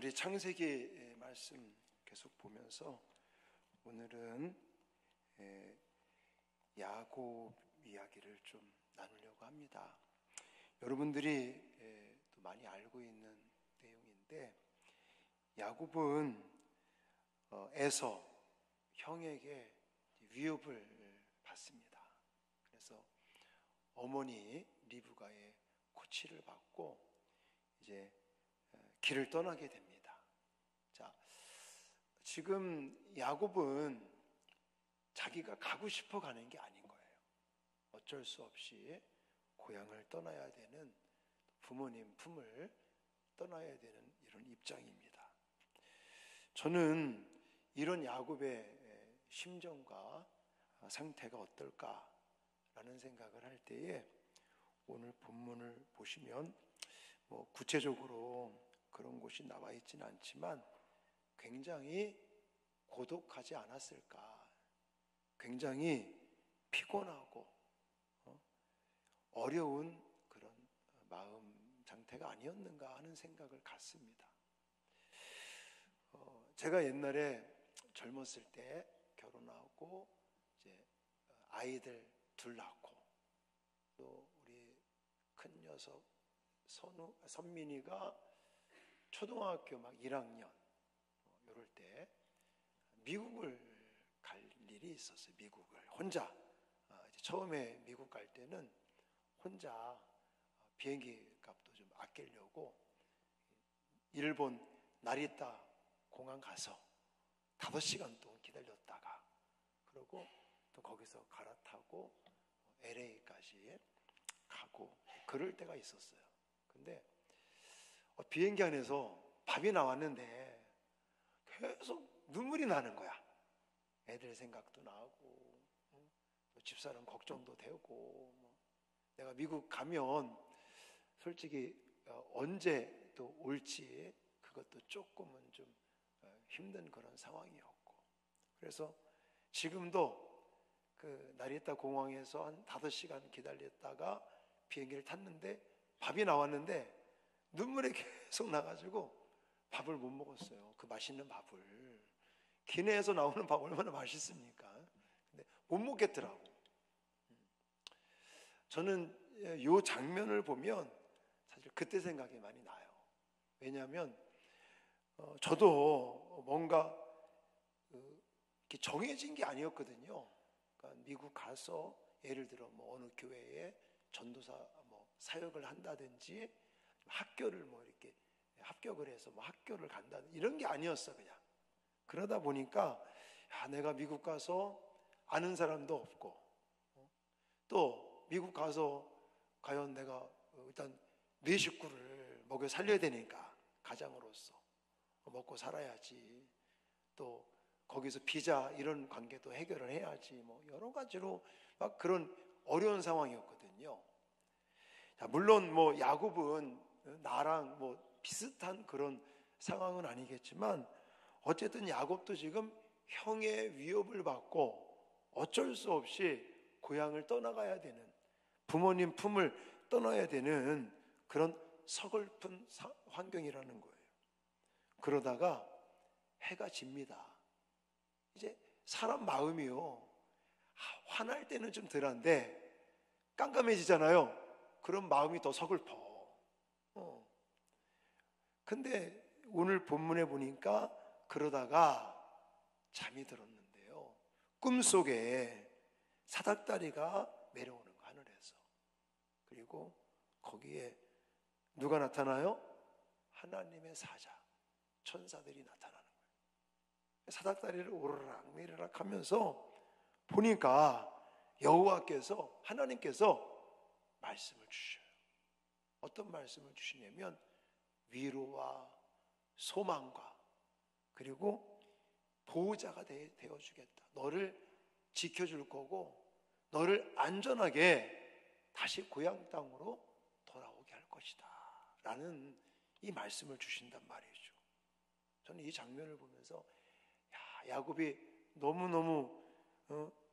우리 창세기 말씀 계속 보면서 오늘은 야곱 이야기를 좀 나누려고 합니다. 여러분들이 또 많이 알고 있는 내용인데, 야곱은 에서 형에게 위협을 받습니다. 그래서 어머니 리브가의 코치를 받고 이제 길을 떠나게 됩니다. 자, 지금 야곱은 자기가 가고 싶어 가는 게 아닌 거예요. 어쩔 수 없이 고향을 떠나야 되는, 부모님 품을 떠나야 되는 이런 입장입니다. 저는 이런 야곱의 심정과 상태가 어떨까라는 생각을 할 때에 오늘 본문을 보시면 구체적으로 그런 곳이 나와 있지는 않지만 굉장히 고독하지 않았을까, 굉장히 피곤하고 어려운 그런 마음 상태가 아니었는가 하는 생각을 갖습니다. 제가 옛날에 젊었을 때 결혼하고 이제 아이들 둘 낳고, 또 우리 큰 녀석 선민이가 초등학교 막 1학년 이럴 때 미국을 갈 일이 있었어요. 미국을 혼자. 처음에 미국 갈 때는 혼자 비행기 값도 좀 아끼려고 일본 나리타 공항 가서 5시간 동안 기다렸다가, 그리고 또 거기서 갈아타고 LA까지 가고 그럴 때가 있었어요. 근데 비행기 안에서 밥이 나왔는데 계속 눈물이 나는 거야. 애들 생각도 나고, 또 집사람 걱정도 되고, 내가 미국 가면 솔직히 언제 또 올지 그것도 조금은 좀 힘든 그런 상황이었고, 그래서 지금도 그 나리타 공항에서 한 5시간 기다렸다가 비행기를 탔는데 밥이 나왔는데 눈물이 계속 나가지고 밥을 못 먹었어요. 그 맛있는 밥을. 기내에서 나오는 밥 얼마나 맛있습니까? 근데 못 먹겠더라고. 저는 이 장면을 보면 사실 그때 생각이 많이 나요. 왜냐하면 저도 뭔가 이렇게 정해진 게 아니었거든요. 그러니까 미국 가서 예를 들어 어느 교회에 전도사 사역을 한다든지, 학교를 이렇게 합격을 해서 학교를 간다든지 이런 게 아니었어. 그냥 그러다 보니까 내가 미국 가서 아는 사람도 없고, 또 미국 가서 과연 내가 일단 네 식구를 먹여 살려야 되니까 가장으로서 먹고 살아야지, 또 거기서 비자 이런 관계도 해결을 해야지, 여러 가지로 막 그런 어려운 상황이었거든요. 자, 물론 야곱은 나랑 비슷한 그런 상황은 아니겠지만, 어쨌든 야곱도 지금 형의 위협을 받고 어쩔 수 없이 고향을 떠나가야 되는, 부모님 품을 떠나야 되는 그런 서글픈 환경이라는 거예요. 그러다가 해가 집니다. 이제 사람 마음이요, 화날 때는 좀 덜한데 깜깜해지잖아요. 그런 마음이 더 서글퍼. 근데 오늘 본문에 보니까 그러다가 잠이 들었는데요, 꿈속에 사닥다리가 내려오는 거, 하늘에서. 그리고 거기에 누가 나타나요? 하나님의 사자, 천사들이 나타나는 거예요. 사닥다리를 오르락 내리락 하면서 보니까 여호와께서, 하나님께서 말씀을 주셔요. 어떤 말씀을 주시냐면 위로와 소망과, 그리고 보호자가 되어주겠다. 너를 지켜줄 거고, 너를 안전하게 다시 고향 땅으로 돌아오게 할 것이다 라는 이 말씀을 주신단 말이죠. 저는 이 장면을 보면서 야곱이 너무너무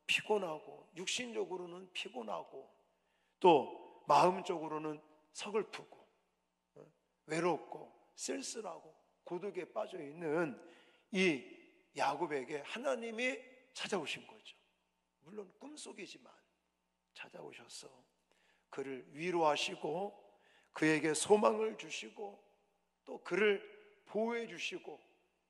피곤하고, 육신적으로는 피곤하고, 또 마음적으로는 서글프고 외롭고 쓸쓸하고 고독에 빠져 있는 이 야곱에게 하나님이 찾아오신 거죠. 물론 꿈속이지만 찾아오셔서 그를 위로하시고 그에게 소망을 주시고 또 그를 보호해 주시고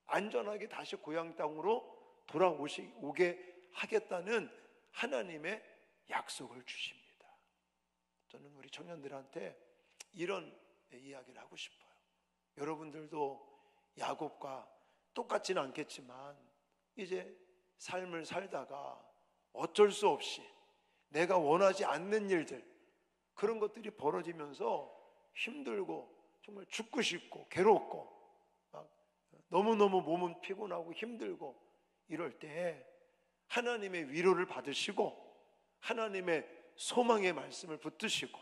안전하게 다시 고향 땅으로 돌아오게 하겠다는 하나님의 약속을 주십니다. 저는 우리 청년들한테 이런 이야기를 하고 싶어요. 여러분들도 야곱과 똑같지는 않겠지만 이제 삶을 살다가 어쩔 수 없이 내가 원하지 않는 일들, 그런 것들이 벌어지면서 힘들고 정말 죽고 싶고 괴롭고 막 너무너무 몸은 피곤하고 힘들고 이럴 때 하나님의 위로를 받으시고 하나님의 소망의 말씀을 붙드시고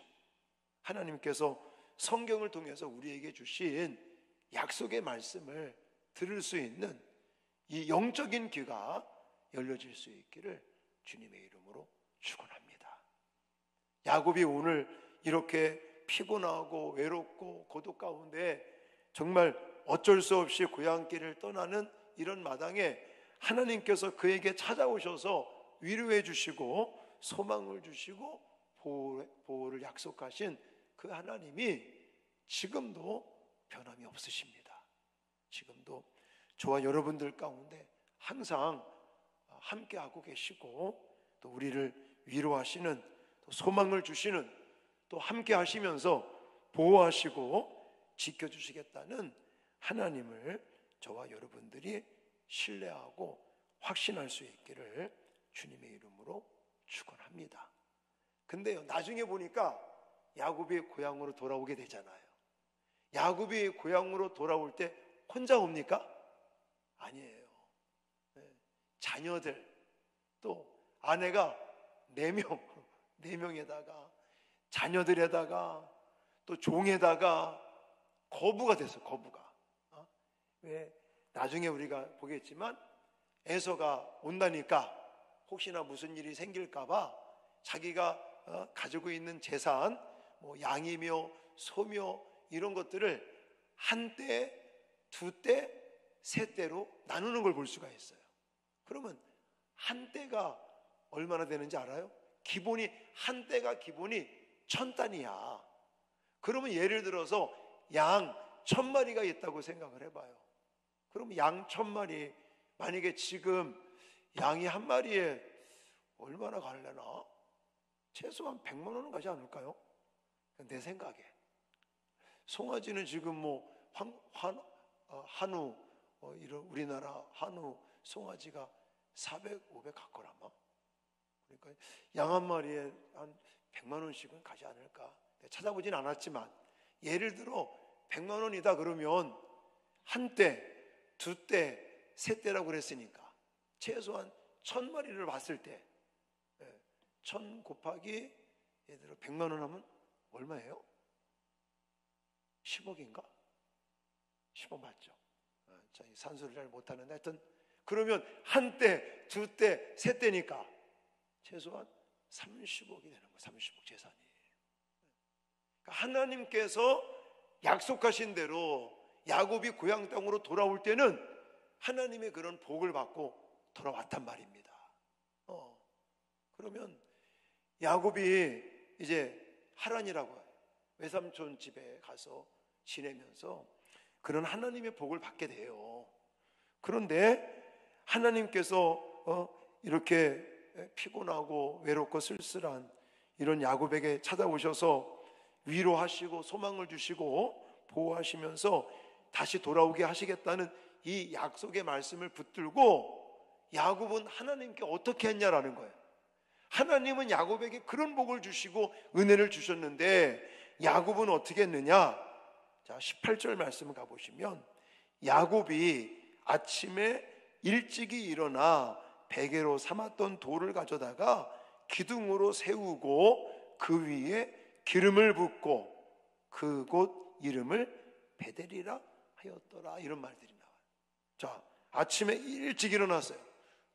하나님께서 성경을 통해서 우리에게 주신 약속의 말씀을 들을 수 있는 이 영적인 귀가 열려질 수 있기를 주님의 이름으로 축원합니다. 야곱이 오늘 이렇게 피곤하고 외롭고 고독 가운데 정말 어쩔 수 없이 고향길을 떠나는 이런 마당에 하나님께서 그에게 찾아오셔서 위로해 주시고 소망을 주시고 보호를 약속하신 그 하나님이 지금도 변함이 없으십니다. 지금도 저와 여러분들 가운데 항상 함께하고 계시고 또 우리를 위로하시는, 또 소망을 주시는, 또 함께 하시면서 보호하시고 지켜주시겠다는 하나님을 저와 여러분들이 신뢰하고 확신할 수 있기를 주님의 이름으로 축원합니다. 근데요, 나중에 보니까 야곱이 고향으로 돌아오게 되잖아요. 야곱이 고향으로 돌아올 때 혼자 옵니까? 아니에요. 자녀들, 또 아내가 4명에다가 자녀들에다가 또 종에다가 거부가 됐어. 거부가. 왜? 나중에 우리가 보겠지만 에서가 온다니까 혹시나 무슨 일이 생길까봐 자기가 가지고 있는 재산, 뭐 양이며 소며 이런 것들을 한 때, 두 때, 세 때로 나누는 걸 볼 수가 있어요. 그러면 한 때가 얼마나 되는지 알아요? 기본이 한 때가 기본이 1000단이야. 그러면 예를 들어서 양 1000마리가 있다고 생각을 해봐요. 그럼 양 1000마리, 만약에 지금 양이 한 마리에 얼마나 갈려나? 최소한 100만 원은 가지 않을까요? 내 생각에. 송아지는 지금 뭐 한우, 이런 우리나라 한우 송아지가 400, 500 갖거라마. 그러니까 양 한 마리에 한 100만 원씩은 가지 않을까. 찾아보진 않았지만 예를 들어 100만 원이다 그러면 한 때, 두 때, 세 때라고 그랬으니까 최소한 1000마리를 봤을 때 1000 곱하기 예를 들어 100만 원 하면 얼마예요? 10억인가? 10억 맞죠? 산수를 잘 못하는데 하여튼 그러면 한 때, 두 때, 세 때니까 최소한 30억이 되는 거예요. 30억 재산이. 그러니까 하나님께서 약속하신 대로 야곱이 고향 땅으로 돌아올 때는 하나님의 그런 복을 받고 돌아왔단 말입니다. 그러면 야곱이 이제 하란이라고 해요. 외삼촌 집에 가서 지내면서 그런 하나님의 복을 받게 돼요. 그런데 하나님께서 이렇게 피곤하고 외롭고 쓸쓸한 이런 야곱에게 찾아오셔서 위로하시고 소망을 주시고 보호하시면서 다시 돌아오게 하시겠다는 이 약속의 말씀을 붙들고 야곱은 하나님께 어떻게 했냐라는 거예요. 하나님은 야곱에게 그런 복을 주시고 은혜를 주셨는데 야곱은 어떻게 했느냐? 자, 18절 말씀을 가보시면 야곱이 아침에 일찍이 일어나 베개로 삼았던 돌을 가져다가 기둥으로 세우고 그 위에 기름을 붓고 그곳 이름을 베델이라 하였더라. 이런 말들이 나와요. 자, 아침에 일찍 일어났어요.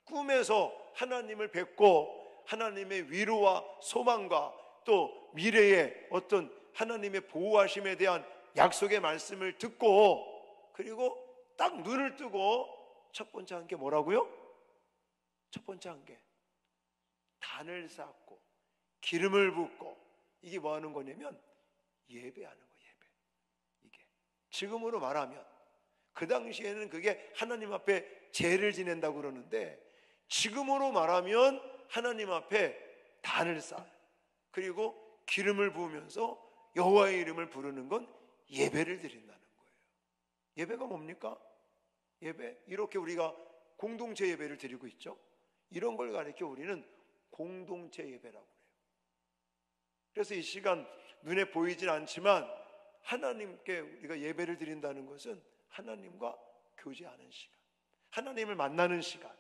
꿈에서 하나님을 뵙고 하나님의 위로와 소망과 또 미래의 어떤 하나님의 보호하심에 대한 약속의 말씀을 듣고 그리고 딱 눈을 뜨고 첫 번째 한 게 뭐라고요? 첫 번째 한 게 단을 쌓고 기름을 붓고, 이게 뭐 하는 거냐면 예배하는 거예요. 예배. 이게 지금으로 말하면, 그 당시에는 그게 하나님 앞에 제를 지낸다고 그러는데, 지금으로 말하면 하나님 앞에 단을 쌓아요. 그리고 기름을 부으면서 여호와의 이름을 부르는 건 예배를 드린다는 거예요. 예배가 뭡니까? 예배, 이렇게 우리가 공동체 예배를 드리고 있죠. 이런 걸 가리켜 우리는 공동체 예배라고 그래요. 그래서 이 시간 눈에 보이진 않지만 하나님께 우리가 예배를 드린다는 것은 하나님과 교제하는 시간, 하나님을 만나는 시간,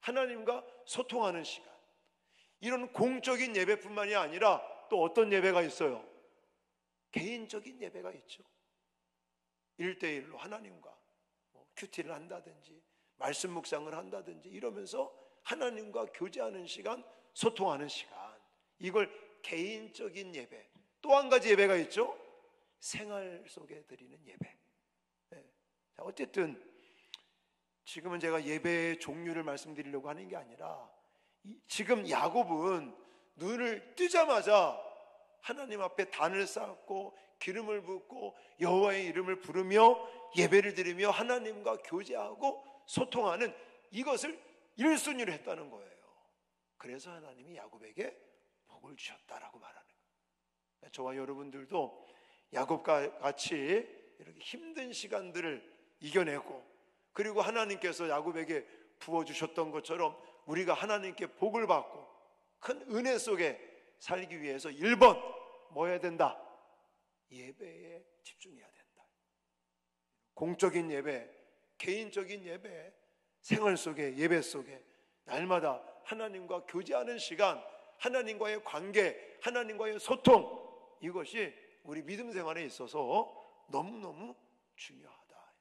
하나님과 소통하는 시간, 이런 공적인 예배뿐만이 아니라 또 어떤 예배가 있어요? 개인적인 예배가 있죠. 1대1로 하나님과 큐티를 한다든지 말씀 묵상을 한다든지 이러면서 하나님과 교제하는 시간, 소통하는 시간, 이걸 개인적인 예배. 또 한 가지 예배가 있죠. 생활 속에 드리는 예배. 네. 자, 어쨌든 지금은 제가 예배의 종류를 말씀드리려고 하는 게 아니라, 지금 야곱은 눈을 뜨자마자 하나님 앞에 단을 쌓고 기름을 붓고 여호와의 이름을 부르며 예배를 드리며 하나님과 교제하고 소통하는 이것을 1순위로 했다는 거예요. 그래서 하나님이 야곱에게 복을 주셨다라고 말하는 거예요. 저와 여러분들도 야곱과 같이 이렇게 힘든 시간들을 이겨내고, 그리고 하나님께서 야곱에게 부어주셨던 것처럼 우리가 하나님께 복을 받고 큰 은혜 속에 살기 위해서 1번 뭐 해야 된다? 예배에 집중해야 된다. 공적인 예배, 개인적인 예배, 생활 속에, 예배 속에 날마다 하나님과 교제하는 시간, 하나님과의 관계, 하나님과의 소통, 이것이 우리 믿음 생활에 있어서 너무너무 중요하다.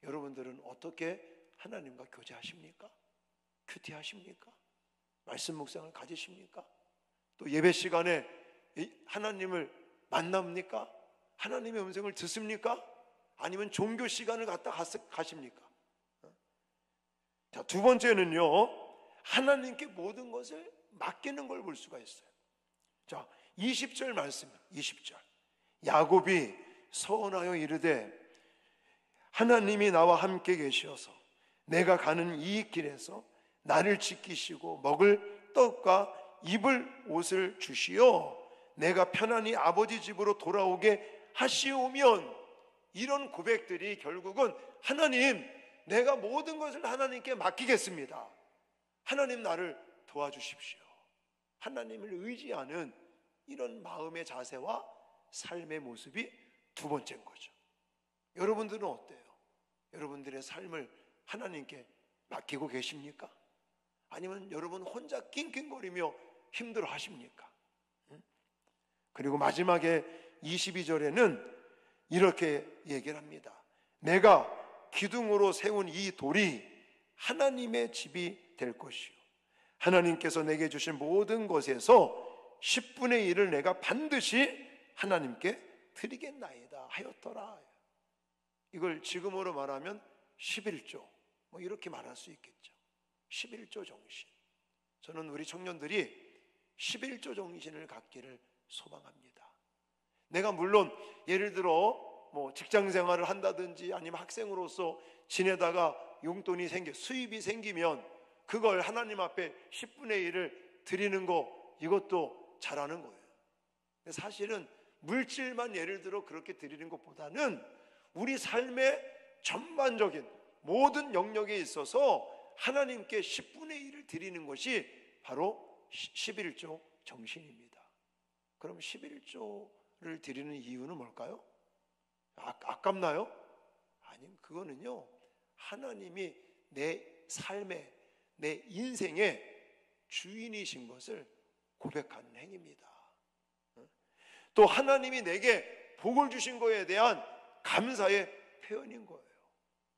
여러분들은 어떻게 하나님과 교제하십니까? 큐티하십니까? 말씀 묵상을 가지십니까? 또 예배 시간에 하나님을 만납니까? 하나님의 음성을 듣습니까? 아니면 종교 시간을 갖다 가십니까? 자, 두 번째는요, 하나님께 모든 것을 맡기는 걸 볼 수가 있어요. 자, 20절 말씀, 20절. 야곱이 서원하여 이르되 하나님이 나와 함께 계시어서 내가 가는 이 길에서 나를 지키시고 먹을 떡과 입을 옷을 주시어 내가 편안히 아버지 집으로 돌아오게 하시오면, 이런 고백들이 결국은 하나님, 내가 모든 것을 하나님께 맡기겠습니다. 하나님 나를 도와주십시오. 하나님을 의지하는 이런 마음의 자세와 삶의 모습이 두 번째인 거죠. 여러분들은 어때요? 여러분들의 삶을 하나님께 맡기고 계십니까? 아니면 여러분 혼자 낑낑거리며 힘들어 하십니까? 그리고 마지막에 22절에는 이렇게 얘기를 합니다. 내가 기둥으로 세운 이 돌이 하나님의 집이 될 것이요 하나님께서 내게 주신 모든 것에서 10분의 1을 내가 반드시 하나님께 드리겠나이다 하였더라. 이걸 지금으로 말하면 11조, 뭐 이렇게 말할 수 있겠죠. 11조 정신. 저는 우리 청년들이 11조 정신을 갖기를 소망합니다. 내가 물론 예를 들어 뭐 직장 생활을 한다든지 아니면 학생으로서 지내다가 용돈이 수입이 생기면 그걸 하나님 앞에 10분의 1을 드리는 거, 이것도 잘하는 거예요. 사실은 물질만 예를 들어 그렇게 드리는 것보다는 우리 삶의 전반적인 모든 영역에 있어서 하나님께 10분의 1을 드리는 것이 바로 11조 정신입니다. 그럼 11조를 드리는 이유는 뭘까요? 아깝나요? 아니, 그거는요, 하나님이 내 삶의, 내 인생의 주인이신 것을 고백하는 행위입니다. 또 하나님이 내게 복을 주신 거에 대한 감사의 표현인 거예요.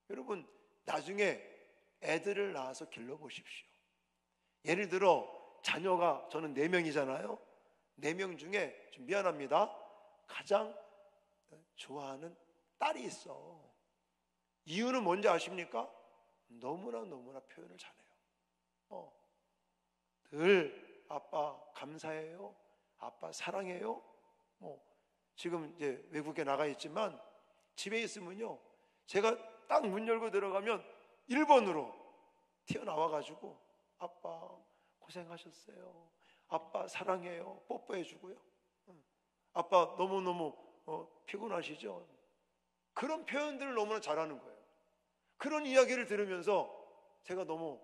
여러분, 나중에 애들을 낳아서 길러보십시오. 예를 들어 자녀가, 저는 4명이잖아요 4명 중에 좀 미안합니다, 가장 좋아하는 딸이 있어. 이유는 뭔지 아십니까? 너무나 표현을 잘해요. 늘 아빠 감사해요, 아빠 사랑해요. 지금 이제 외국에 나가 있지만 집에 있으면요, 제가 딱 문 열고 들어가면 1번으로 튀어나와 가지고 아빠 고생하셨어요, 아빠 사랑해요, 뽀뽀해 주고요. 아빠 너무너무 피곤하시죠? 그런 표현들을 너무나 잘하는 거예요. 그런 이야기를 들으면서 제가 너무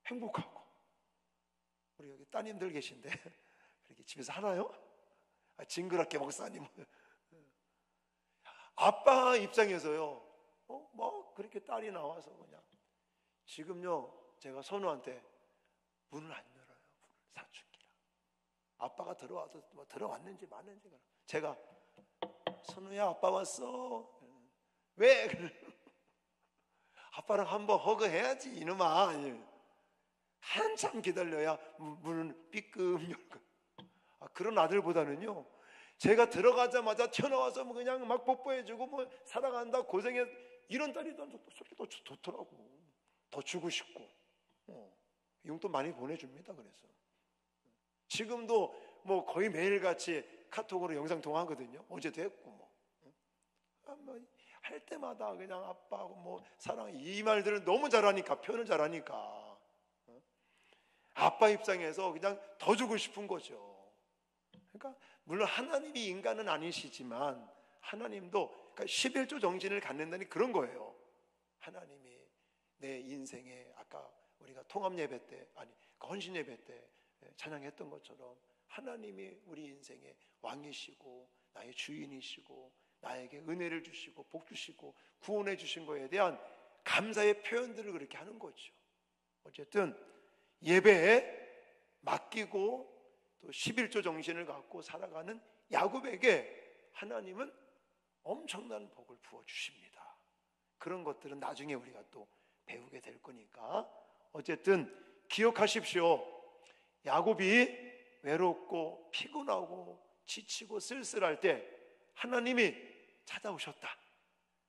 행복하고. 우리 여기 따님들 계신데 이렇게 집에서 하나요? 징그럽게 목사님. 아빠 입장에서요, 뭐 그렇게 딸이 나와서 그냥. 지금요, 제가 선우한테 문을 안 열어요. 사춘기라. 아빠가 들어와도 뭐 들어왔는지 마는지. 제가 선우야, 아빠 왔어. 왜? 아빠랑 한번 허그해야지 이놈아. 한참 기다려야 문을 삐끔 열고. 그런 아들보다는요, 제가 들어가자마자 튀어나와서 뭐 그냥 막 뽀뽀해주고 뭐 사랑한다, 고생해, 이런 딸이 솔직히 더 좋더라고. 더 주고 싶고. 용돈 많이 보내줍니다. 그래서 지금도 뭐 거의 매일같이 카톡으로 영상통화하거든요. 어제도 했고 뭐 할 때마다 그냥 아빠하고 뭐 사랑해, 이 말들을 너무 잘하니까, 표현을 잘하니까 아빠 입장에서 그냥 더 주고 싶은 거죠. 그러니까 물론 하나님이 인간은 아니시지만 하나님도, 그러니까 11조 정신을 갖는다니 그런 거예요. 하나님이 내 인생에, 아까 우리가 통합 예배 때, 헌신 예배 때 찬양했던 것처럼 하나님이 우리 인생의 왕이시고 나의 주인이시고 나에게 은혜를 주시고 복 주시고 구원해 주신 거에 대한 감사의 표현들을 그렇게 하는 거죠. 어쨌든 예배에 맡기고 또 11조 정신을 갖고 살아가는 야곱에게 하나님은 엄청난 복을 부어주십니다. 그런 것들은 나중에 우리가 또 배우게 될 거니까 어쨌든 기억하십시오. 야곱이 외롭고 피곤하고 지치고 쓸쓸할 때 하나님이 찾아오셨다.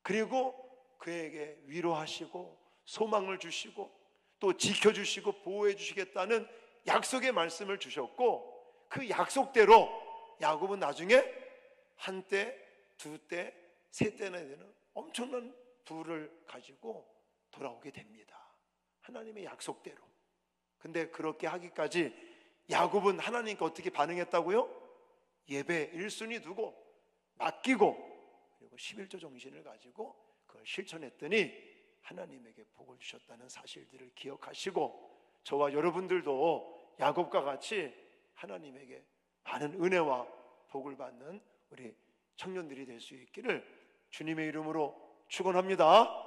그리고 그에게 위로하시고 소망을 주시고 또 지켜주시고 보호해 주시겠다는 약속의 말씀을 주셨고, 그 약속대로 야곱은 나중에 한때, 두때, 세때나 되는 엄청난 부를 가지고 돌아오게 됩니다. 하나님의 약속대로. 근데 그렇게 하기까지 야곱은 하나님께 어떻게 반응했다고요? 예배 1순위 두고 맡기고 그리고 11조 정신을 가지고 그걸 실천했더니 하나님에게 복을 주셨다는 사실들을 기억하시고, 저와 여러분들도 야곱과 같이 하나님에게 많은 은혜와 복을 받는 우리 청년들이 될 수 있기를 주님의 이름으로 축원합니다.